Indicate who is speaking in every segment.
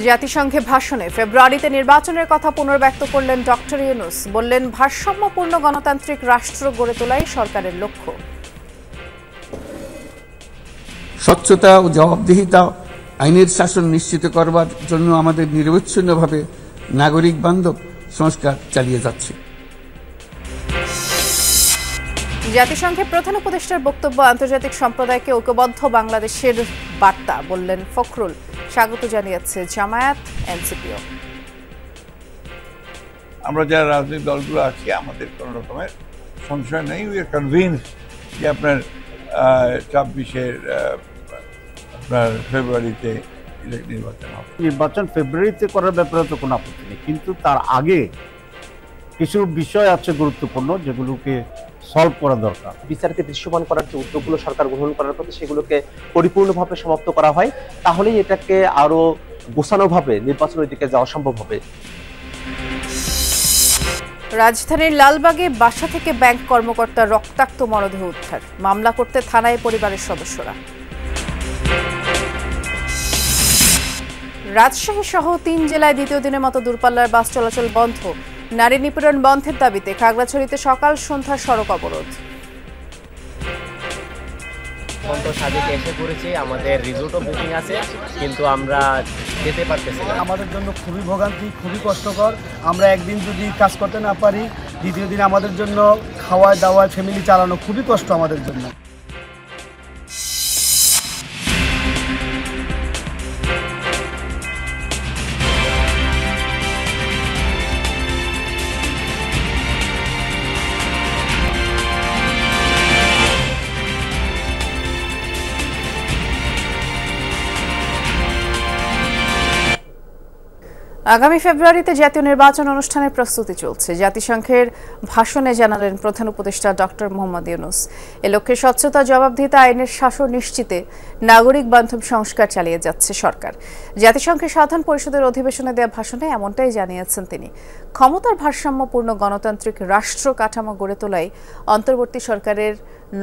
Speaker 1: জাতিসংঘে ভাষণে ফেব্রুয়ারিতে নির্বাচনের কথা পুনর্ব্যক্ত করলেন ডক্টর ইউনূস। বললেন, ভারসাম্যপূর্ণ গণতান্ত্রিক রাষ্ট্র গড়ে তোলাই সরকারের লক্ষ্য।
Speaker 2: স্বচ্ছতা ও জবাবদিহিতা, আইনের শাসন নিশ্চিত করবার জন্য আমাদের নিরবচ্ছিন্নভাবে নাগরিক বান্ধব সংস্কার চালিয়ে যাচ্ছে।
Speaker 1: জাতিসংঘে প্রধান উপদেষ্টার বক্তব্য আন্তর্জাতিক সম্প্রদায়কে ঐক্যবদ্ধ বাংলাদেশের বার্তা, বললেন ফখরুল। স্বাগত জানিয়েছে জামায়াত, এনসিপিও।
Speaker 3: আমরা যারা রাজনৈতিক দলগুলো আছি আমাদের কোনো রকমের সংশয় নেই। উই আর কনভিন্সড যে আপনার ২৬-এর আপনার ফেব্রুয়ারিতে নির্বাচন হবে।
Speaker 4: নির্বাচন ফেব্রুয়ারিতে করার ব্যাপারে তো কোনো আপত্তি নেই, কিন্তু তার আগে কিছু বিষয় আছে গুরুত্বপূর্ণ যেগুলোকে সলভ করা দরকার।
Speaker 5: বিচারকে দৃশ্যমান করার যে উদ্যোগগুলো সরকার গ্রহণ করার কথা সেগুলোকে পরিপূর্ণভাবে সমাপ্ত করা হয়, তাহলেই এটাকে আরো গোছানোভাবে নির্বাচনের দিকে যাওয়া সম্ভব হবে।
Speaker 1: রাজধানীর লালবাগে বাসা থেকে ব্যাংক কর্মকর্তার রক্তাক্ত মরদেহ উদ্ধার। মামলা করতে থানায় পরিবারের সদস্যরা। রাজশাহী সহ ৩ জেলায় দ্বিতীয় দিনের মতো দূরপাল্লার বাস চলাচল বন্ধ। নারী নিপীড়ন বন্ধের দাবিতে খাগড়াছড়িতে সকাল সন্ধ্যা সড়ক অবরোধ।
Speaker 6: সাজেকে এসে পড়েছি, আমাদের রিসোর্টও বুকিং আছে, কিন্তু আমরা যেতে পারতেছি না।
Speaker 7: আমাদের জন্য খুবই ভোগান্তি, খুবই কষ্টকর। আমরা একদিন যদি কাজ করতে না পারি, দ্বিতীয় দিন আমাদের জন্য খাওয়া দাওয়া ফ্যামিলি চালানো খুবই কষ্ট আমাদের জন্য।
Speaker 1: আগামী ফেব্রুয়ারিতে জাতীয় নির্বাচন অনুষ্ঠানের প্রস্তুতি চলছে। জাতিসংঘের ভাষণে জানালেন প্রধান উপদেষ্টা ডক্টর মোহাম্মদ ইউনূস। এ লক্ষ্যে স্বচ্ছতা, জবাবদিহিতা, আইনের শাসন নিশ্চিতে নাগরিক বান্ধব সংস্কার চালিয়ে যাচ্ছে সরকার। জাতিসংঘের সাধারণ পরিষদের অধিবেশনে দেওয়া ভাষণে এমনটাই জানিয়েছেন তিনি। ক্ষমতার ভারসাম্যপূর্ণ গণতান্ত্রিক রাষ্ট্র কাঠামো গড়ে তোলাই অন্তর্বর্তী সরকারের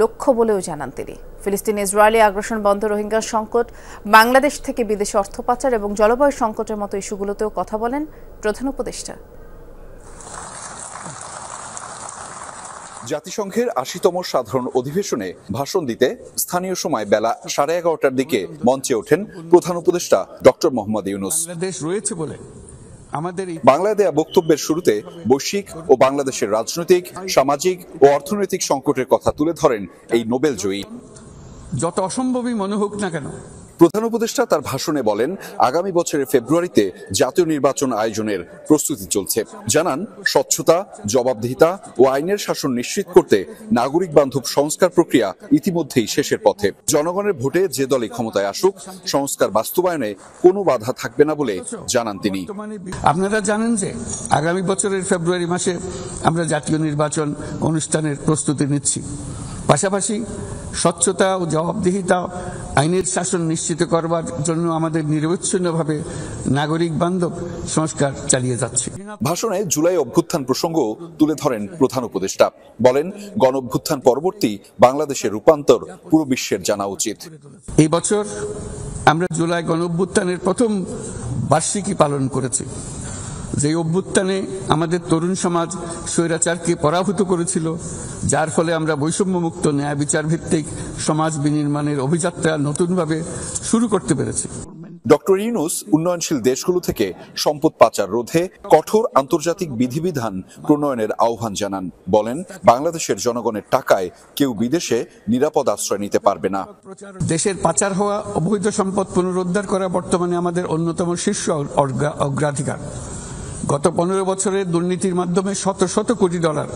Speaker 1: লক্ষ্য বলেও জানান তিনি। ফিলিস্তিন ইসরায়েলি আগ্রাসন বন্ধ, রোহিঙ্গা সংকট, বাংলাদেশ থেকে বিদেশে অর্থ পাচার এবং জলবায়ু সংকটের মতো ইস্যুগুলোতেও কথা বলেন প্রধান উপদেষ্টা।
Speaker 8: জাতিসংঘের ৮০তম সাধারণ অধিবেশনে ভাষণ দিতে স্থানীয় সময় বেলা 11:30টার দিকে মঞ্চে ওঠেন প্রধান উপদেষ্টা ডক্টর মোহাম্মদ ইউনূস।
Speaker 2: বাংলাদেশ রয়েছে বলে
Speaker 8: বাংলায় দেয়া বক্তব্যের শুরুতে বৈশ্বিক ও বাংলাদেশের রাজনৈতিক, সামাজিক ও অর্থনৈতিক সংকটের কথা তুলে ধরেন এই নোবেল জয়ী।
Speaker 2: যত অসম্ভবই মনে হোক না কেন,
Speaker 8: প্রধান উপদেষ্টা তার ভাষণে বলেন, আগামী বছরের ফেব্রুয়ারিতে জাতীয় নির্বাচন আয়োজনের প্রস্তুতি চলছে। জানান, স্বচ্ছতা, জবাবদিহিতা ও আইনের শাসন নিশ্চিত করতে নাগরিক বান্ধব সংস্কার প্রক্রিয়া ইতিমধ্যেই শেষের পথে। জনগণের ভোটে যে দলই ক্ষমতায় আসুক, সংস্কার বাস্তবায়নে কোনো বাধা থাকবে না বলে জানান তিনি।
Speaker 2: আপনারা জানেন যে আগামী বছরের ফেব্রুয়ারি মাসে আমরা জাতীয় নির্বাচন অনুষ্ঠানের প্রস্তুতি নিচ্ছি। পাশাপাশি স্বচ্ছতা ও জবাবদিহিতা, আইনের শাসন নিশ্চিত করবার জন্য আমাদের নিরবচ্ছিন্নভাবে নাগরিক বান্ধব সংস্কার চালিয়ে যাচ্ছে।
Speaker 8: ভাষণে জুলাই অভ্যুত্থান প্রসঙ্গ তুলে ধরেন প্রধান উপদেষ্টা। বলেন, গণ অভ্যুত্থান পরবর্তী বাংলাদেশের রূপান্তর পুরো বিশ্বের জানা উচিত।
Speaker 2: এই বছর আমরা জুলাই গণ অভ্যুত্থানের প্রথম বার্ষিকী পালন করেছি। যে অভ্যুত্থানে আমাদের তরুণ সমাজ স্বৈরাচারকে পরাভূত করেছিল, যার ফলে আমরা বৈষম্যমুক্ত, ন্যায় বিচার ভিত্তিক সমাজ বিনির্মাণের অভিযাত্রা নতুনভাবে শুরু করতে পেরেছি।
Speaker 8: ডক্টর ইউনূস উন্নয়নশীল দেশগুলো থেকে সম্পদ পাচার রোধে কঠোর আন্তর্জাতিক বিধিবিধান প্রণয়নের আহ্বান জানান। বলেন, বাংলাদেশের জনগণের টাকায় কেউ বিদেশে নিরাপদ আশ্রয় নিতে পারবে না।
Speaker 2: দেশের পাচার হওয়া অবৈধ সম্পদ পুনরুদ্ধার করা বর্তমানে আমাদের অন্যতম শীর্ষ অগ্রাধিকার। গত 15 বছরের দুর্নীতির মাধ্যমে শত শত কোটি ডলার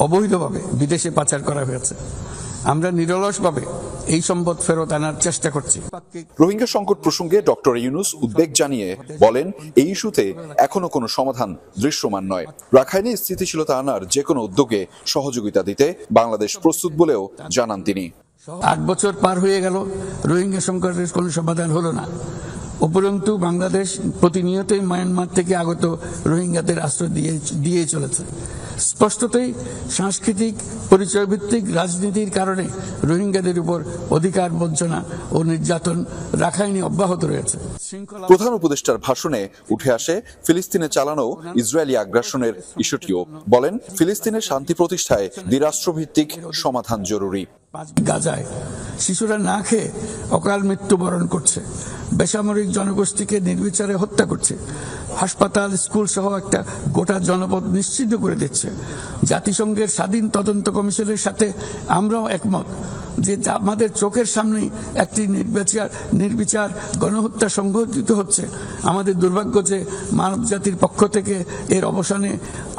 Speaker 2: অবৈধভাবে বিদেশে পাচার করা হয়েছে। আমরা নিরলসভাবে এই সম্পদ ফেরত আনার চেষ্টা করছি।
Speaker 8: রোহিঙ্গা সংকট প্রসঙ্গে ডক্টর ইউনূস উদ্বেগ জানিয়ে বলেন, এই ইস্যুতে এখনো কোনো সমাধান দৃশ্যমান নয়। রাখাইনে স্থিতিশীলতা আনার যে কোনো উদ্যোগে সহযোগিতা দিতে বাংলাদেশ প্রস্তুত বলেও জানান তিনি।
Speaker 2: 8 বছর পার হয়ে গেল, রোহিঙ্গা সংকটের কোনো সমাধান হলো না। উপরন্তু বাংলাদেশ প্রতিনিয়তই মায়ানমার থেকে আগত রোহিঙ্গাদের আশ্রয় দিয়ে চলেছে। স্পষ্টতই সাংস্কৃতিক পরিচয়ভিত্তিক রাজনীতির কারণে রোহিঙ্গাদের উপর অধিকার বঞ্চনা ও নির্যাতন রাখাইনে অব্যাহত রয়েছে।
Speaker 8: প্রধান উপদেষ্টার ভাষণে উঠে আসে ফিলিস্তিনে চালানো ইসরায়েলি আগ্রাসনের ইস্যুটিও। বলেন, ফিলিস্তিনের শান্তি প্রতিষ্ঠায় দ্বিরাষ্ট্রভিত্তিক সমাধান জরুরি।
Speaker 2: গাজায় শিশুরা না খেয়ে অকাল মৃত্যুবরণ করছে, বেসামরিক জনগোষ্ঠীকে নির্বিচারে হত্যা করছে, হাসপাতাল স্কুল সহ একটা গোটা জনপদ নিশ্চিহ্ন করে দিচ্ছে। জাতিসংঘের স্বাধীন তদন্ত কমিশনের সাথে আমরাও একমত যে আমাদের চোখের সামনেই একটি নির্বিচার গণহত্যা সংঘটিত হচ্ছে। আমাদের দুর্ভাগ্য যে মানব জাতির পক্ষ থেকে এর অবসানে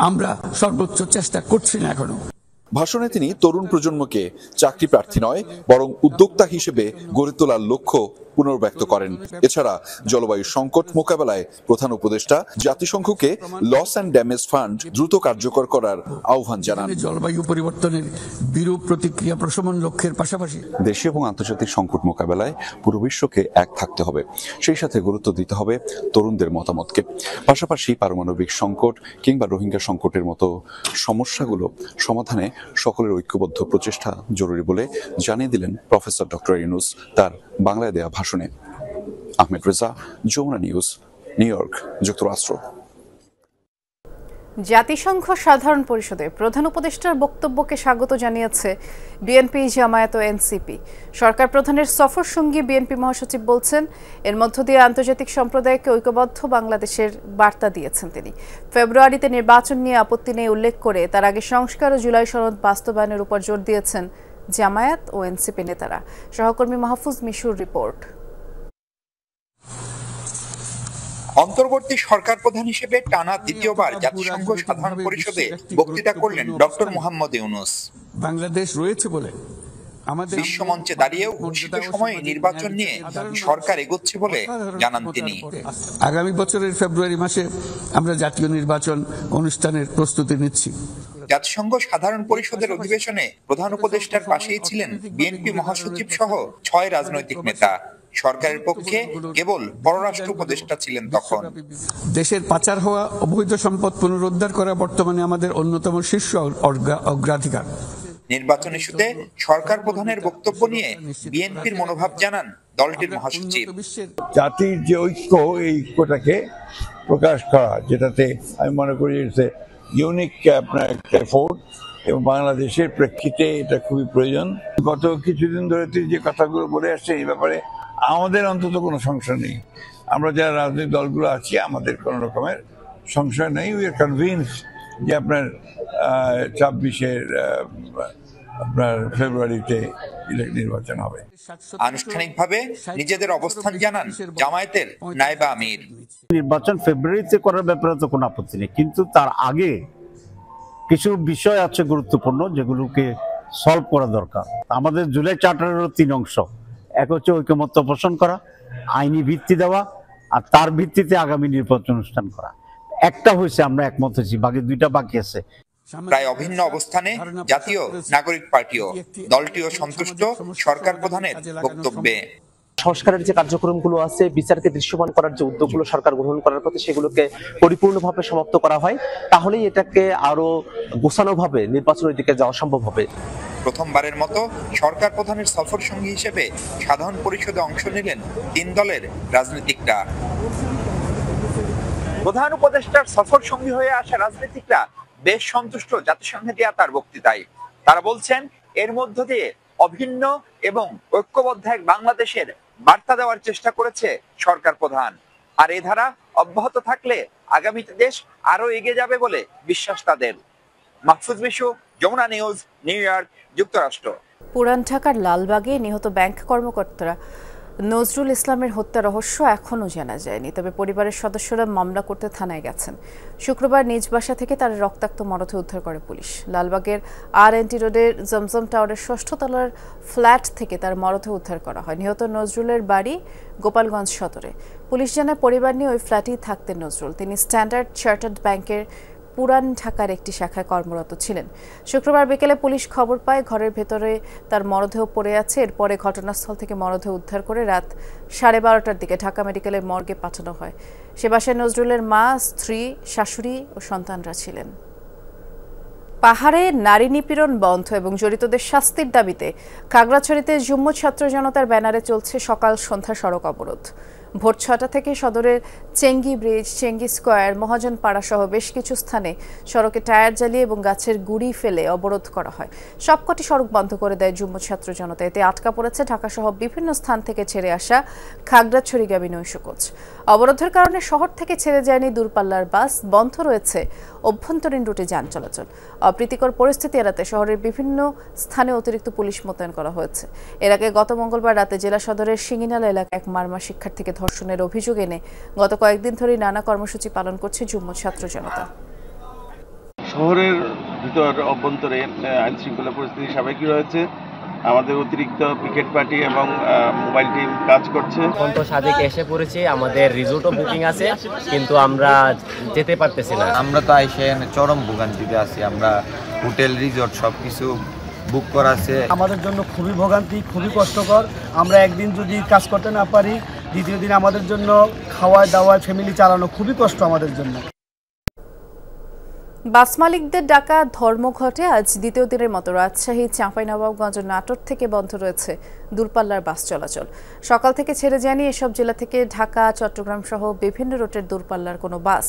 Speaker 2: আমরা সর্বোচ্চ চেষ্টা করছি না এখনো।
Speaker 8: ভাষণে তিনি তরুণ প্রজন্মকে চাকরি প্রার্থী নয় বরং উদ্যোক্তা হিসেবে গড়ে তোলার লক্ষ্য পুনর্ব্যক্ত করেন। এছাড়া জলবায়ু সংকট মোকাবেলায় প্রধান উপদেষ্টা জাতিসংঘকে লস অ্যান্ড ড্যামেজ ফান্ড দ্রুত কার্যকর করার আহ্বান জানান।
Speaker 2: জলবায়ু পরিবর্তনের বিরূপ প্রতিক্রিয়া প্রশমন লক্ষ্যের পাশাপাশি
Speaker 8: দেশীয় এবং আন্তর্জাতিক সংকট মোকাবেলায় পুরো বিশ্বকে এক থাকতে হবে, সেই সাথে গুরুত্ব দিতে হবে তরুণদের মতামতকে। পাশাপাশি পারমাণবিক সংকট কিংবা রোহিঙ্গা সংকটের মতো সমস্যাগুলো সমাধানে সকলের ঐক্যবদ্ধ প্রচেষ্টা জরুরি বলে জানিয়ে দিলেন প্রফেসর ডক্টর ইউনূস তার বাংলায় দেয়া ভাষণে। Ahmed Reza, Jamuna News, New York, যুক্তরাষ্ট্র।
Speaker 1: জাতিসংঘ সাধারণ পরিষদে প্রধান উপদেষ্টার বক্তব্যকে স্বাগত জানিয়েছে বিএনপি, জামায়াত ও এনসিপি। সরকার প্রধানের সফর সঙ্গী বিএনপি মহাসচিব বলছেন, এর মধ্য দিয়ে আন্তর্জাতিক সম্প্রদায়কে ঐক্যবদ্ধ বাংলাদেশের বার্তা দিয়েছেন তিনি। ফেব্রুয়ারিতে নির্বাচন নিয়ে আপত্তি নেই উল্লেখ করে তার আগে সংস্কার ও জুলাই সনদ বাস্তবায়নের উপর জোর দিয়েছেন জামায়াত ও এনসিপি নেতারা। সহকর্মী মাহফুজ মিশুর রিপোর্ট।
Speaker 9: অন্তর্বর্তী সরকার প্রধান হিসেবে টানা দ্বিতীয়বার জাতিসংঘ সাধারণ পরিষদে বক্তৃতা করলেন ডক্টর মোহাম্মদ ইউনূস।
Speaker 2: বাংলাদেশ রয়েছে বলে
Speaker 9: বিশ্বমঞ্চে দাঁড়িয়েও ঘোষিত সময়ে নির্বাচন নিয়ে সরকার এগোচ্ছে বলে জানান তিনি।
Speaker 2: আগামী বছরের ফেব্রুয়ারি মাসে আমরা জাতীয় নির্বাচন অনুষ্ঠানের প্রস্তুতি নিচ্ছি।
Speaker 9: জাতিসংঘ সাধারণ পরিষদের অধিবেশনে প্রধান উপদেষ্টার পাশেই ছিলেন বিএনপি মহাসচিব সহ 6 রাজনৈতিক নেতা। সরকারের পক্ষে কেবল পররাষ্ট্র উপদেষ্টা ছিলেন তখন।
Speaker 2: দেশের পাচার হওয়া অবৈধ সম্পদ পুনরুদ্ধার করা বর্তমানে আমাদের অন্যতম শীর্ষ অগ্রাধিকার।
Speaker 9: নির্বাচন ইস্যুতে সরকার প্রধানের বক্তব্য নিয়ে বিএনপির মনোভাব জানান দলটির মহাসচিব।
Speaker 3: জাতির যে ঐক্য, এই ঐক্যটাকে প্রকাশ করা, যেটাতে আমি মনে করি ইউনিক আপনার একটা এফোর্ট, এবং বাংলাদেশের প্রেক্ষিতে এটা খুবই প্রয়োজন। গত কিছুদিন ধরে তিনি যে কথাগুলো বলে আসছে, এই ব্যাপারে আমাদের অন্তত কোনো সংশয় নেই। আমরা যারা রাজনৈতিক দলগুলো আছি, আমাদের কোনো রকমের সংশয় নেই। উই আর কনভিন্স যে আপনার 26-এর আপনার ফেব্রুয়ারিতে নির্বাচন হবে।
Speaker 9: আনুষ্ঠানিকভাবে নিজেদের অবস্থান জানান জামায়াতের নায়েবে আমির।
Speaker 4: নির্বাচন ফেব্রুয়ারিতে করার ব্যাপারে তো কোনো আপত্তি নেই, কিন্তু তার আগে কিছু বিষয় আছে গুরুত্বপূর্ণ, যেগুলোকে সলভ করা দরকার। আমাদের জুলাই চার্টারেরও 3 অংশ। এক হচ্ছে ঐকমত্য পোষণ করা, আইনি ভিত্তি দেওয়া, আর তার ভিত্তিতে আগামী নির্বাচন অনুষ্ঠান করা। একটা হয়েছে, আমরা একমত হয়েছি, বাকি 2টা বাকি আছে।
Speaker 9: প্রায় অভিন্ন অবস্থানে জাতীয় নাগরিক পার্টিও। দলটিও সন্তুষ্ট সরকার প্রধানের বক্তব্যে।
Speaker 5: সংস্কারের যে কার্যক্রমগুলো আছে, বিচারকে দৃশ্যমান করার যে উদ্যোগগুলো সরকার গ্রহণ করার পথে, সেগুলোকে পরিপূর্ণভাবে সমাপ্ত করা হয়, তাহলেই এটাকে আরো গোছানোভাবে নির্বাচনের দিকে যাওয়া সম্ভব হবে।
Speaker 9: প্রথমবারের মতো সরকার প্রধানের সফর সঙ্গী হিসেবে সাধারণ পরিষদে অংশ নিলেন 3 দলের রাজনীতিকরা। প্রধান উপদেষ্টার সফর সঙ্গী হয়ে আসা রাজনীতিকরা বেশ সন্তুষ্ট জাতিসংঘে দেয়া তার বক্তৃতায়। তারা বলছেন, এর মধ্য দিয়ে অভিন্ন এবং ঐক্যবদ্ধ এক বাংলাদেশের বার্তা দেওয়ার চেষ্টা করেছে সরকার প্রধান। আর এই ধারা অব্যাহত থাকলে আগামীতে দেশ আরো এগিয়ে যাবে বলে বিশ্বাস তাদের। Mahfuz Mishu, Jamuna News, New York, যুক্তরাষ্ট্র।
Speaker 1: পুরান ঢাকার লালবাগে নিহত ব্যাংক কর্মকর্তা নজরুল ইসলামের হত্যা রহস্য এখনও জানা যায়নি। তবে পরিবারের সদস্যরা মামলা করতে থানায় গেছেন। শুক্রবার নিজ বাসা থেকে তার রক্তাক্ত মরদেহ উদ্ধার করে পুলিশ। লালবাগের RNT রোডের জমজম টাওয়ারের 6ষ্ঠ তলার ফ্ল্যাট থেকে তার মরদেহ উদ্ধার করা হয়। নিহত নজরুলের বাড়ি গোপালগঞ্জ সদরে। পুলিশ জানায়, পরিবার নিয়ে ওই ফ্ল্যাটেই থাকতেন নজরুল। তিনি স্ট্যান্ডার্ড চার্টার্ড ব্যাংকের পুরান ঢাকার একটি শাখায় কর্মরত ছিলেন। শুক্রবার বিকেলে পুলিশ খবর পায় ঘরের ভেতরে তার মরদেহ পড়ে আছে। এরপরে ঘটনাস্থল থেকে মরদেহ উদ্ধার করে রাত 12:30টার দিকে ঢাকা মেডিকেলের মর্গে পাঠানো হয়। সে বাসায় নজরুলের মা, স্ত্রী, শাশুড়ি ও সন্তানরা ছিলেন। পাহাড়ে নারী নিপীড়ন বন্ধ এবং জড়িতদের শাস্তির দাবিতে খাগড়াছড়িতে যুগ্ম ছাত্র জনতার ব্যানারে চলছে সকাল সন্ধ্যা সড়ক অবরোধ। ভোর 6টা থেকে সদরের Changi bridge, Changi square, Mahajanpara সহ বেশ কিছু স্থানে সড়কে টায়ার জ্বালিয়ে এবং গাছের গুঁড়ি ফেলে অবরোধ করা হয়। সবকটি সড়ক বন্ধ করে দেয় যুগ্ম ছাত্র জনতা। এতে আটকা পড়েছে ঢাকা সহ বিভিন্ন স্থান থেকে ছেড়ে আসা খাগড়াছড়িগামী নৈশ কোচ। অবরোধের কারণে শহর থেকে ছেড়ে যায়নি দূরপাল্লার বাস, বন্ধ রয়েছে অভ্যন্তরীণ রুটে যান চলাচল। অপ্রীতিকর পরিস্থিতি এড়াতে শহরের বিভিন্ন স্থানে অতিরিক্ত পুলিশ মোতায়েন করা হয়েছে। এর আগে গত মঙ্গলবার রাতে জেলা সদরের শিঙিনালা এলাকায় এক মারমা শিক্ষার্থীকে ধর্ষণের অভিযোগ এনে গত কয়েকদিন ধরে নানা কর্মসূচি পালন করছে যুগ্ম ছাত্র জনতা।
Speaker 10: শহরের ভিতর অভ্যন্তরে আইন শৃঙ্খলা পরিস্থিতি স্বাভাবিক রয়েছে। আমাদের অতিরিক্ত পিকেট পার্টি এবং মোবাইল টিম কাজ করছে।
Speaker 6: এখন তো সাজেক এসে পড়েছে, আমাদের রিসোর্টও বুকিং আছে, কিন্তু আমরা যেতে পারতেছি না।
Speaker 11: আমরা তো আইসে চরম ভোগান্তিতে আছি। আমরা হোটেল, রিসোর্ট সবকিছু বুক করা আছে।
Speaker 7: আমাদের জন্য খুবই ভোগান্তি, খুবই কষ্টকর। আমরা একদিন যদি কাজ করতে না পারি, দ্বিতীয় দিন আমাদের জন্য খাওয়া দাওয়া, ফ্যামিলি চালানো খুবই কষ্ট আমাদের জন্য।
Speaker 1: বাস মালিকদের ডাকা ধর্মঘটে আজ দ্বিতীয় দিনের মতো রাজশাহী, চাঁপাইনবাবগঞ্জ ও নাটোর থেকে বন্ধ রয়েছে দূরপাল্লার বাস চলাচল। সকাল থেকে ছেড়ে যায়নি এসব জেলা থেকে ঢাকা, চট্টগ্রাম সহ বিভিন্ন রুটের দূরপাল্লার কোনো বাস।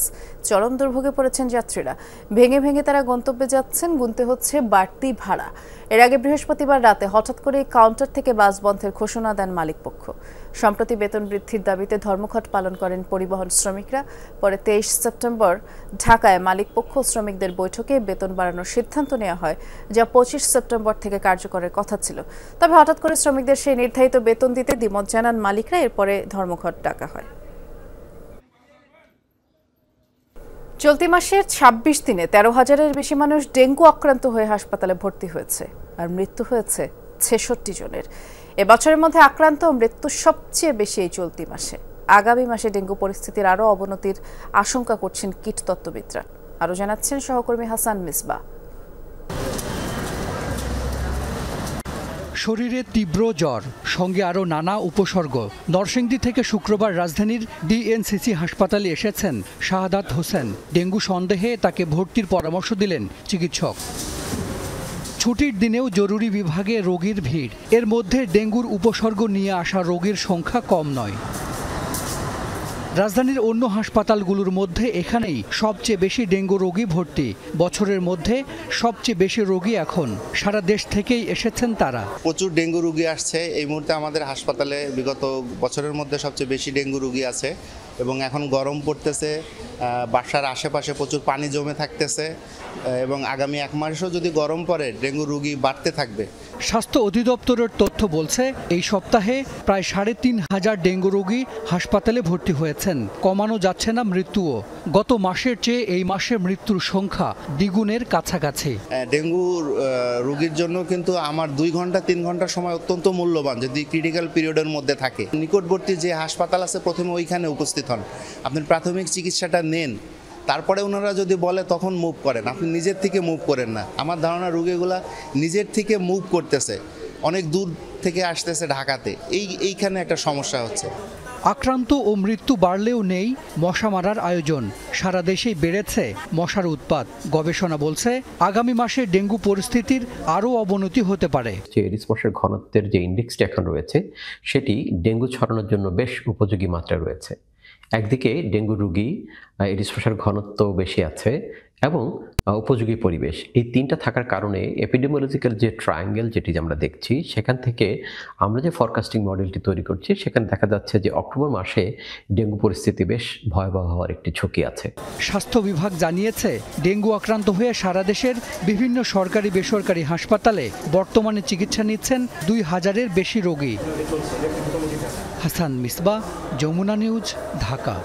Speaker 1: চরম দুর্ভোগে পড়েছেন যাত্রীরা। ভেঙে ভেঙে তারা গন্তব্যে যাচ্ছেন, গুনতে হচ্ছে বাড়তি ভাড়া। এর আগে বৃহস্পতিবার রাতে হঠাৎ করে কাউন্টার থেকে বাস বন্ধের ঘোষণা দেন মালিকপক্ষ। সম্প্রতি বেতন বৃদ্ধির দাবিতে ধর্মঘট পালন করেন পরিবহন শ্রমিকরা। পরে 23 সেপ্টেম্বর ঢাকায় মালিকপক্ষ শ্রমিকদের বৈঠকে বেতন বাড়ানোর সিদ্ধান্ত নেওয়া হয়, যা 25 সেপ্টেম্বর থেকে কার্যকরের কথা ছিল। তবে হঠাৎ করে শ্রমিকদের সেই নির্ধারিত বেতন দিতে দ্বিমত জানান মালিকরা। এরপরে ধর্মঘট ডাকা হয়। চলতি মাসের 26 দিনে 13,000-এর বেশি মানুষ ডেঙ্গু আক্রান্ত হয়ে হাসপাতালে ভর্তি হয়েছে, আর মৃত্যু হয়েছে 66 জনের। এবছরের মধ্যে আক্রান্ত ও মৃত্যু সবচেয়ে বেশি এই চলতি মাসে। আগামী মাসে ডেঙ্গু পরিস্থিতির আরও অবনতির আশঙ্কা করছেন কীটতত্ত্ববিদরা। আরও জানাচ্ছেন সহকর্মী হাসান মিসবা।
Speaker 12: শরীরে তীব্র জ্বর, সঙ্গে আরও নানা উপসর্গ। নরসিংদী থেকে শুক্রবার রাজধানীর ডিএনসিসি হাসপাতালে এসেছেন শাহাদাত হোসেন। ডেঙ্গু সন্দেহে তাকে ভর্তির পরামর্শ দিলেন চিকিৎসক। ছুটির দিনেও জরুরি বিভাগে রোগীর ভিড়। এর মধ্যে ডেঙ্গুর উপসর্গ নিয়ে আসা রোগীর সংখ্যা কম নয়। রাজধানীর অন্য হাসপাতালগুলোর মধ্যে এখানেই সবচেয়ে বেশি ডেঙ্গু রোগী ভর্তি। বছরের মধ্যে সবচেয়ে বেশি রোগী এখন সারা দেশ থেকেই এসেছেন তারা।
Speaker 13: প্রচুর ডেঙ্গু রোগী আসছে। এই মুহূর্তে আমাদের হাসপাতালে বিগত বছরের মধ্যে সবচেয়ে বেশি ডেঙ্গু রোগী আছে এবং এখন গরম পড়তেছে, বাসার আশেপাশে প্রচুর পানি জমে থাকতেছে এবং আগামী 1 মাসও যদি গরম পড়ে ডেঙ্গু রোগী বাড়তে থাকবে।
Speaker 12: স্বাস্থ্য অধিদপ্তরের তথ্য বলছে এই সপ্তাহে প্রায় 3,500 ডেঙ্গু রোগী হাসপাতালে ভর্তি হয়েছেন। কমানো যাচ্ছে না মৃত্যুও। গত মাসের চেয়ে এই মাসে মৃত্যুর সংখ্যা দ্বিগুণের কাছাকাছি।
Speaker 13: ডেঙ্গু রোগীর জন্য কিন্তু আমার 2 ঘন্টা 3 ঘন্টা সময় অত্যন্ত মূল্যবান যদি ক্রিটিক্যাল পিরিয়ডের মধ্যে থাকে। নিকটবর্তী যে হাসপাতাল আছে প্রথমে ওইখানে উপস্থিত হন, আপনি প্রাথমিক চিকিৎসাটা নেন, তারপরে ওনারা যদি বলে তখন মুভ করেন। আপনি নিজের থেকে মুভ করেন না। আমার ধারণা রোগীগুলা নিজের থেকে মুভ করতেছে, অনেক দূর থেকে আসতেছে ঢাকাতে। এইখানে একটা সমস্যা হচ্ছে।
Speaker 12: আক্রান্ত ও মৃত্যু বাড়লেও নেই মশা মারার আয়োজন। সারা দেশেই বেড়েছে মশার উৎপাত। গবেষণা বলছে আগামী মাসে ডেঙ্গু পরিস্থিতির আরও অবনতি হতে পারে।
Speaker 14: যে এডিস মশার ঘনত্বের যে ইন্ডেক্সটি এখন রয়েছে সেটি ডেঙ্গু ছড়ানোর জন্য বেশ উপযোগী মাত্রা রয়েছে। একদিকে ডেঙ্গু রোগী, এডিস মশার ঘনত্ব বেশি আছে এবং উপযোগী পরিবেশ, এই তিনটা থাকার কারণে এপিডেমিওলজিক্যাল যে ট্রায়াঙ্গেল যেটি আমরা দেখছি সেখান থেকে আমরা যে ফরকাস্টিং মডেলটি তৈরি করছি সেখানে দেখা যাচ্ছে যে অক্টোবর মাসে ডেঙ্গু পরিস্থিতি বেশ ভয়াবহ হওয়ার একটি ঝুঁকি আছে।
Speaker 12: স্বাস্থ্য বিভাগ জানিয়েছে ডেঙ্গু আক্রান্ত হয়ে সারা দেশের বিভিন্ন সরকারি বেসরকারি হাসপাতালে বর্তমানে চিকিৎসা নিচ্ছেন 2,000-এর বেশি রোগী। হাসান মিসবা, যমুনা নিউজ, ঢাকা।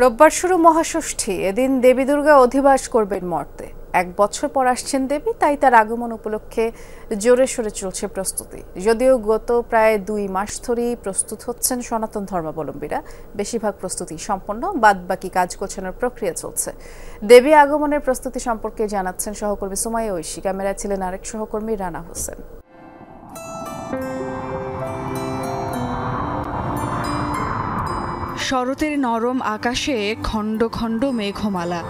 Speaker 1: রোববার শুরু মহাষষ্ঠী। এদিন দেবী দুর্গা অধিবাস করবেন মর্তে। 1 বছর পর আসছেন দেবী, তাই তার আগমন উপলক্ষে জোরে সোরে চলছে প্রস্তুতি। যদিও গত প্রায় 2 মাস ধরেই প্রস্তুত হচ্ছেন সনাতন ধর্মাবলম্বীরা, বেশিরভাগ প্রস্তুতি সম্পন্ন, বাদবাকি কাজ গোছানোর প্রক্রিয়া চলছে। দেবী আগমনের প্রস্তুতি সম্পর্কে জানাচ্ছেন সহকর্মী সুমাইয়া ঐশী, ক্যামেরায় ছিলেন আরেক সহকর্মী রানা হোসেন।
Speaker 15: শরতের নরম আকাশে খণ্ড খণ্ড মেঘমালা,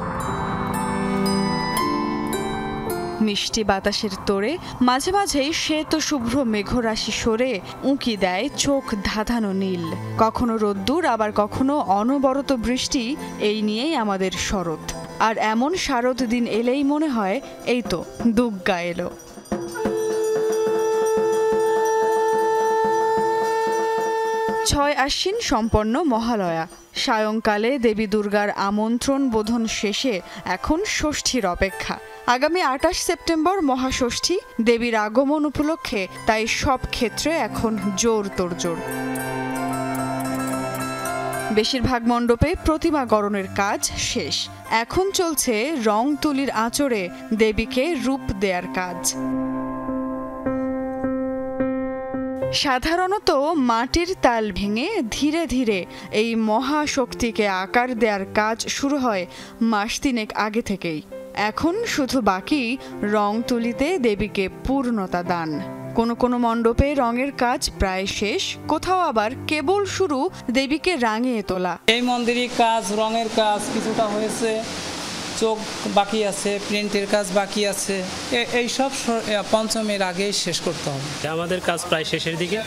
Speaker 15: মিষ্টি বাতাসের তোড়ে মাঝে মাঝেই শ্বেত শুভ্র মেঘরাশি সরে উঁকি দেয় চোখ ধাঁধানো নীল। কখনো রোদ্দুর, আবার কখনো অনবরত বৃষ্টি, এই নিয়েই আমাদের শরৎ। আর এমন শারদ দিন এলেই মনে হয় এই তো দুগ্গা এলো। ছয় আশ্বিন সম্পন্ন মহালয়া, সায়ংকালে দেবী দুর্গার আমন্ত্রণ বোধন শেষে এখন ষষ্ঠীর অপেক্ষা। আগামী 28 সেপ্টেম্বর মহাষষ্ঠী, দেবীর আগমন উপলক্ষে তাই সব ক্ষেত্রে এখন জোর তোড়জোড়। বেশিরভাগ মণ্ডপে প্রতিমা গড়নের কাজ শেষ, এখন চলছে রং তুলির আঁচড়ে দেবীকে রূপ দেয়ার কাজ। সাধারণত মাটির তাল ভেঙে ধীরে ধীরে এই মহাশক্তিকে আকার দেওয়ার কাজ শুরু হয় মাস 3 আগে থেকেই। এখন শুধু বাকি রং তুলিতে দেবীকে পূর্ণতা দান। কোনো মণ্ডপে রঙের কাজ প্রায় শেষ, কোথাও আবার কেবল শুরু দেবীকে রাঙিয়ে তোলা।
Speaker 16: এই মন্দিরের কাজ, রঙের কাজ কিছুটা হয়েছে, চোখ বাকি আছে, প্রিন্টের কাজ বাকি আছে, এই সব পঞ্চমীর আগে শেষ করতে হবে।
Speaker 17: আমাদের কাজ প্রায় শেষের দিকে,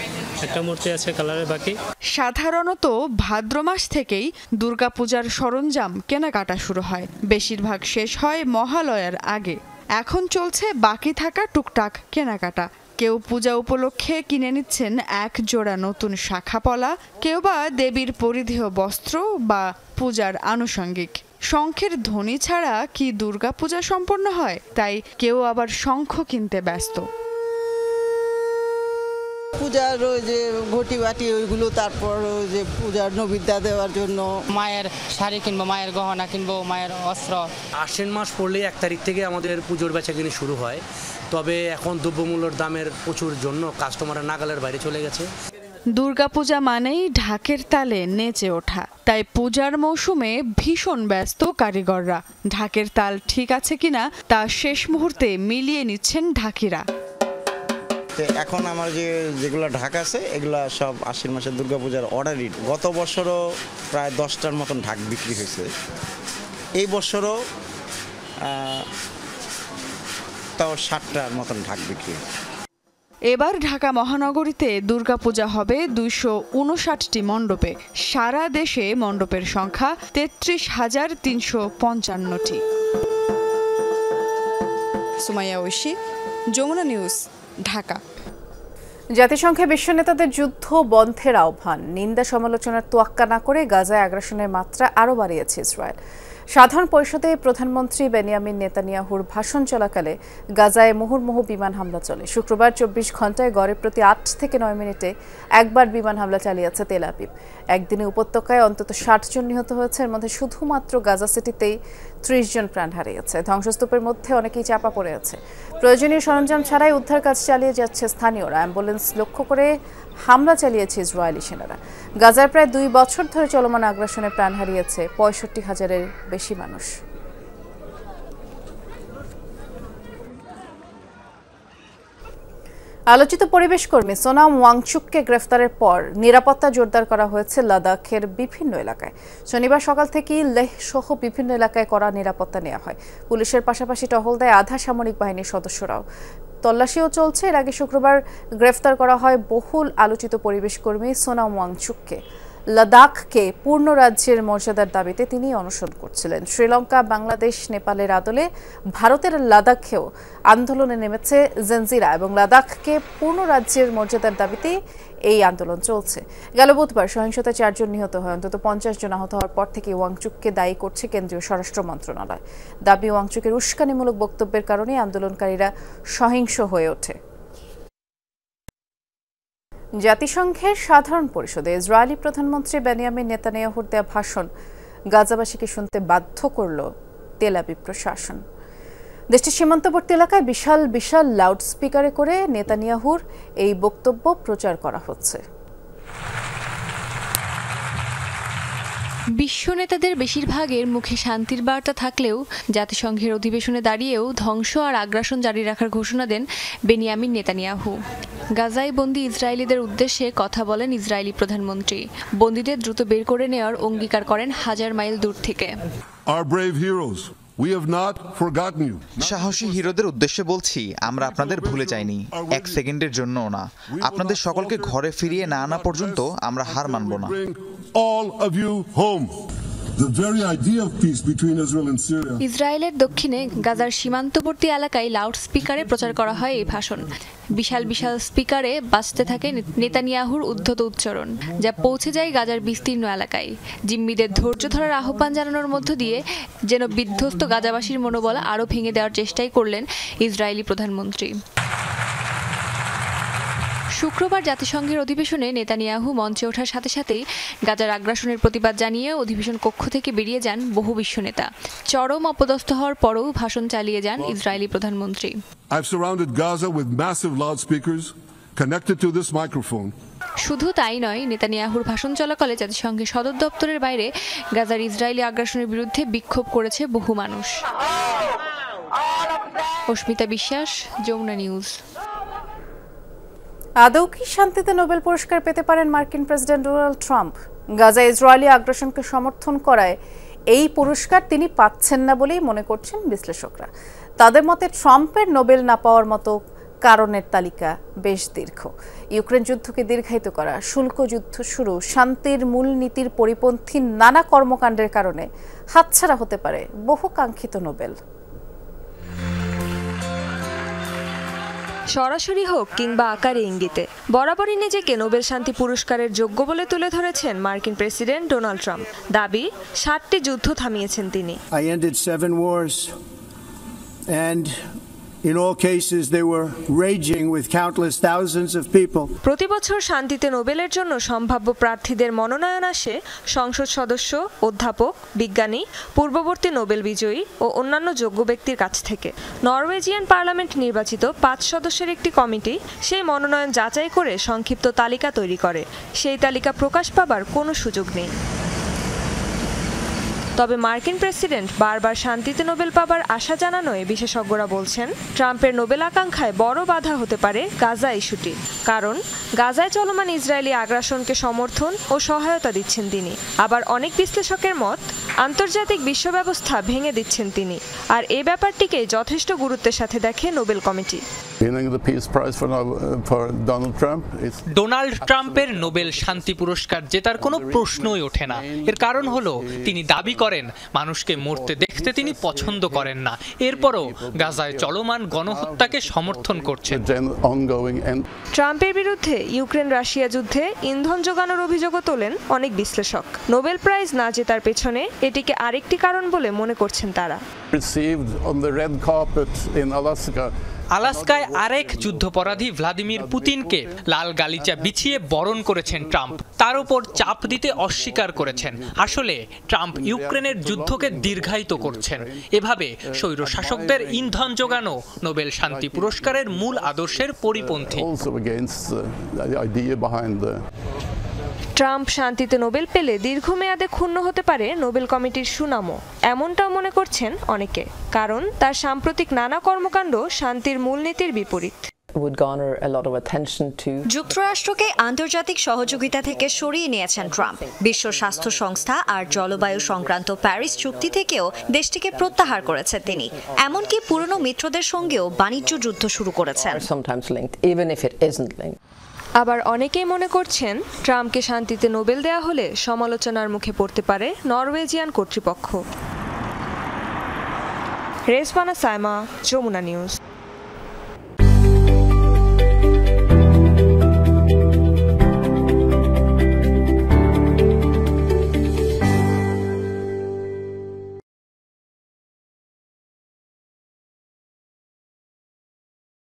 Speaker 17: একটা মূর্তি আছে কালারের বাকি।
Speaker 15: সাধারণত ভাদ্র মাস থেকেই দুর্গাপূজার সরঞ্জাম কেনাকাটা শুরু হয়, বেশিরভাগ শেষ হয় মহালয়ার আগে। এখন চলছে বাকি থাকা টুকটাক কেনাকাটা। কেউ পূজা উপলক্ষে কিনে নিচ্ছেন 1 জোড়া নতুন শাখাপলা, কেউ বা দেবীর পরিধেয় বস্ত্র বা পূজার আনুষঙ্গিক। শঙ্খের ধ্বনি ছাড়া কি দুর্গাপূজা সম্পন্ন হয়, তাই কেউ আবার শঙ্খ কিনতে ব্যস্ত।
Speaker 18: পূজার ওই যে ঘটি বাটি ওইগুলো, তারপর ওই যে পূজার নৈবেদ্য দেওয়ার জন্য
Speaker 19: মায়ের শাড়ি কিনবো, মায়ের গহনা কিনবো, মায়ের অস্ত্র।
Speaker 17: আশ্বিন মাস পড়লে 1 তারিখ থেকে আমাদের পুজোর বেচাকেনি শুরু হয়, তবে এখন দ্রব্যমূল্যের দামের প্রচুর জন্য কাস্টমারের নাগালের বাইরে চলে গেছে।
Speaker 15: দুর্গাপূজা মানেই ঢাকের তালে নেচে ওঠা, তাই পূজার মৌসুমে ভীষণ ব্যস্ত কারিগররা। ঢাকের তাল ঠিক আছে কিনা তা শেষ মুহূর্তে মিলিয়ে নিচ্ছেন ঢাকিরা।
Speaker 20: এখন আমার যেগুলো ঢাক আছে এগুলা সব আশ্বিন মাসের দুর্গাপূজার অর্ডারই। গত বছরও প্রায় 10টার মতন ঢাক বিক্রি হয়েছে, এই বছরও তাও 60টার মতন ঢাক বিক্রি হয়েছে।
Speaker 15: এবার ঢাকা মহানগরীতে দুর্গাপূজা হবে 259টি মণ্ডপে। সারা দেশে মণ্ডপের সংখ্যা 33,355টি। সুমাইয়া ঐশী, যমুনা নিউজ, ঢাকা।
Speaker 1: জাতিসংঘে বিশ্ব নেতাদের যুদ্ধ বন্ধের আহ্বান, নিন্দা সমালোচনার তোয়াক্কা না করে গাজায় আগ্রাসনের মাত্রা আরও বাড়িয়েছে ইসরায়েল। সাধারণ পরিষদে প্রধানমন্ত্রী বেনিয়ামিন নেতানিয়াহুর ভাষণ চলাকালে গাজায় মুহুর্মুহু বিমান হামলা চলে। শুক্রবার 24 ঘন্টায় গড়ে প্রতি 8 থেকে 9 মিনিটে একবার বিমান হামলা চালিয়েছে তেল আবিব। একদিনে উপত্যকায় অন্তত 60 জন নিহত হয়েছে, এর মধ্যে শুধুমাত্র গাজা সিটিতেই 30 জন প্রাণ হারিয়েছে। ধ্বংসস্তূপের মধ্যে অনেকেই চাপা পড়ে আছে। প্রয়োজনীয় সরঞ্জাম ছাড়াই উদ্ধার কাজ চালিয়ে যাচ্ছে স্থানীয়রা। অ্যাম্বুলেন্স লক্ষ্য করে হামলা চালিয়েছে ইসরায়েলি সেনারা। গাজায় প্রায় 2 বছর ধরে চলমান আগ্রাসনে প্রাণ হারিয়েছে 65,000-এর বেশি মানুষ। আলোচিত পরিবেশ কর্মী সোনাম ওয়াংচুককে গ্রেফতারের পর নিরাপত্তা জোরদার করা হয়েছে লাদাখের বিভিন্ন এলাকায়। শনিবার সকাল থেকেই লেহ সহ বিভিন্ন এলাকায় কড়া নিরাপত্তা নেওয়া হয়। পুলিশের পাশাপাশি টহল দেয় আধা সামরিক বাহিনীর সদস্যরাও। তল্লাশিও চলছে। এর আগে শুক্রবার গ্রেফতার করা হয় বহুল আলোচিত পরিবেশ কর্মী সোনাম ওয়াংচুককে। লাদাখকে পূর্ণ রাজ্যের মর্যাদার দাবিতে তিনি অনশন করছিলেন। শ্রীলঙ্কা, বাংলাদেশ, নেপালের আদলে ভারতের লাদাখেও আন্দোলনে নেমেছে জেনজিরা এবং লাদাখকে পূর্ণ রাজ্যের মর্যাদার দাবিতে এই আন্দোলন চলছে। গেল বুধবার সহিংসতায় 4 জন নিহত হয়। অন্তত 50 জন আহত হওয়ার পর থেকে ওয়াংচুককে দায়ী করছে কেন্দ্রীয় স্বরাষ্ট্র মন্ত্রণালয়। দাবি, ওয়াংচুকের উস্কানিমূলক বক্তব্যের কারণে আন্দোলনকারীরা সহিংস হয়ে ওঠে। জাতিসংঘের সাধারণ পরিষদে ইসরায়েলি প্রধানমন্ত্রী বেনিয়ামিন নেতানিয়াহুর দেয়া ভাষণ গাজাবাসীকে শুনতে বাধ্য করল তেল আবিব প্রশাসন। দেশটির সীমান্তবর্তী এলাকায় বিশাল বিশাল লাউডস্পিকারে করে নেতানিয়াহুর এই বক্তব্য প্রচার করা হচ্ছে।
Speaker 21: বিশ্ব নেতাদের বেশিরভাগের মুখে শান্তির বার্তা থাকলেও জাতিসংঘের অধিবেশনে দাঁড়িয়েও ধ্বংস আর আগ্রাসন জারি রাখার ঘোষণা দেন বেনিয়ামিন নেতানিয়াহু। গাজায় বন্দী ইসরায়েলিদের উদ্দেশ্যে কথা বলেন ইসরায়েলি প্রধানমন্ত্রী। বন্দীদের দ্রুত বের করে নেওয়ার অঙ্গীকার করেন হাজার মাইল দূর থেকে।
Speaker 22: সাহসী হিরোদের উদ্দেশ্যে বলছি, আমরা আপনাদের ভুলে যাইনি, এক সেকেন্ডের জন্যও না। আপনাদের সকলকে ঘরে ফিরিয়ে না আনা পর্যন্ত আমরা হার মানব না।
Speaker 21: ইসরায়েলের দক্ষিণে গাজার সীমান্তবর্তী এলাকায় লাউডস্পিকারে প্রচার করা হয় এই ভাষণ। বিশাল বিশাল স্পিকারে বাজতে থাকে নেতানিয়াহুর উদ্ধত উচ্চারণ, যা পৌঁছে যায় গাজার বিস্তীর্ণ এলাকায়। জিম্মিদের ধৈর্য ধরার আহ্বান জানানোর মধ্য দিয়ে যেন বিধ্বস্ত গাজাবাসীর মনোবল আরও ভেঙে দেওয়ার চেষ্টাই করলেন ইসরায়েলি প্রধানমন্ত্রী। শুক্রবার জাতিসংঘের অধিবেশনে নেতানিয়াহু মঞ্চে ওঠার সাথে সাথেই গাজার আগ্রাসনের প্রতিবাদ জানিয়ে অধিবেশন কক্ষ থেকে বেরিয়ে যান বহু বিশ্ব নেতা। চরম অপদস্থ হওয়ার পরও ভাষণ চালিয়ে যান ইসরায়েলি প্রধানমন্ত্রী। শুধু তাই নয়, নেতানিয়াহুর ভাষণ চলাকালে জাতিসংঘের সদর দপ্তরের বাইরে গাজার ইসরায়েলি আগ্রাসনের বিরুদ্ধে বিক্ষোভ করেছে বহু মানুষ। অস্মিতা বিশ্বাস, যমুনা নিউজ।
Speaker 1: আদৌ কি শান্তিতে নোবেল পুরস্কার পেতে পারেন মার্কিন প্রেসিডেন্ট ডোনাল্ড ট্রাম্প? গাজায় ইসরায়েলি আগ্রাসনকে সমর্থন করায় এই পুরস্কার তিনি পাচ্ছেন না বলেই মনে করছেন বিশ্লেষকরা। তাদের মতে ট্রাম্পের নোবেল না পাওয়ার মতো কারণের তালিকা বেশ দীর্ঘ। ইউক্রেন যুদ্ধকে দীর্ঘায়িত করা, শুল্ক যুদ্ধ শুরু, শান্তির মূলনীতির পরিপন্থী নানা কর্মকাণ্ডের কারণে হাতছাড়া হতে পারে বহু কাঙ্ক্ষিত নোবেল।
Speaker 23: সরাসরি হোক কিংবা আকারে ইঙ্গিতে বরাবরই নিজেকে নোবেল শান্তি পুরস্কারের যোগ্য বলে তুলে ধরেছেন মার্কিন প্রেসিডেন্ট ডোনাল্ড ট্রাম্প। দাবি, 7টি যুদ্ধ থামিয়েছেন তিনি।
Speaker 24: I ended 7 wars and in all cases they were raging with countless thousands of people.
Speaker 23: প্রতি বছর শান্তিতে নোবেলের জন্য সম্ভাব্য প্রার্থীদের মনোনয়ন আসে সংসদ সদস্য, অধ্যাপক, বিজ্ঞানী, পূর্ববর্তী নোবেল বিজয়ী ও অন্যান্য যোগ্য ব্যক্তির কাছ থেকে। নরওয়েজিয়ান পার্লামেন্ট নির্বাচিত 5 সদস্যের একটি কমিটি সেই মনোনয়ন যাচাই করে সংক্ষিপ্ত তালিকা তৈরি করে। সেই তালিকা প্রকাশ পাবার কোনো সুযোগ নেই। তবে মার্কিন প্রেসিডেন্ট বারবার শান্তিতে নোবেল পাবার আশা জানানোয় বিশেষজ্ঞরা বলছেন ট্রাম্পের নোবেল আকাঙ্ক্ষায় বড় বাধা হতে পারে গাজা ইস্যুটি। কারণ গাজায় চলমান ইসরায়েলি আগ্রাসনকে সমর্থন ও সহায়তা দিচ্ছেন তিনি। আবার অনেক বিশ্লেষকের মত, আন্তর্জাতিক বিশ্ব ব্যবস্থা ভেঙে দিচ্ছেন তিনি। আর এই ব্যাপারটিকে যথেষ্ট গুরুত্বের সাথে দেখে নোবেল কমিটি।
Speaker 25: ডোনাল্ড ট্রাম্পের নোবেল শান্তি পুরস্কার জেতার কোনো প্রশ্নই ওঠে না। এর কারণ হলো তিনি দাবি করেন মানুষকে মরতে দেখতে তিনি পছন্দ করেন না। এরপরও গাজায় চলমান গণহত্যাকে সমর্থন করছেন।
Speaker 23: ট্রাম্পের বিরুদ্ধে ইউক্রেন রাশিয়া যুদ্ধে ইন্ধন যোগানোর অভিযোগও তোলেন অনেক বিশ্লেষক। নোবেল প্রাইজ না জেতার পেছনে এটিকে আরেকটি কারণ বলে মনে করছেন তারা।
Speaker 25: আলাস্কায় আরেক যুদ্ধপরাধী ভ্লাদিমির পুতিনকে লাল গালিচা বিছিয়ে বরণ করেছেন ট্রাম্প। তার উপর চাপ দিতে অস্বীকার করেছেন। আসলে ট্রাম্প ইউক্রেনের যুদ্ধকে দীর্ঘায়িত করছেন। এভাবে স্বৈরশাসকদের ইন্ধন যোগানো নোবেল শান্তি পুরস্কারের মূল আদর্শের পরিপন্থী।
Speaker 23: ট্রাম্প শান্তিতে নোবেল পেলে দীর্ঘমেয়াদে ক্ষুণ্ণ হতে পারে নোবেল কমিটির সুনামও, এমনটাও মনে করছেন অনেকে। কারণ তার সাম্প্রতিক নানা কর্মকাণ্ড শান্তির মূলনীতির বিপরীত।
Speaker 26: যুক্তরাষ্ট্রকে আন্তর্জাতিক সহযোগিতা থেকে সরিয়ে নিয়েছেন ট্রাম্প। বিশ্ব স্বাস্থ্য সংস্থা আর জলবায়ু সংক্রান্ত প্যারিস চুক্তি থেকেও দেশটিকে প্রত্যাহার করেছেন তিনি। এমনকি পুরনো মিত্রদের সঙ্গেও বাণিজ্য যুদ্ধ শুরু করেছেন।
Speaker 23: আবার অনেকেই মনে করছেন ট্রাম্পকে শান্তিতে নোবেল দেয়া হলে সমালোচনার মুখে পড়তে পারে নরওয়েজিয়ান কর্তৃপক্ষ। রেজবানা সাইমা, যমুনা নিউজ।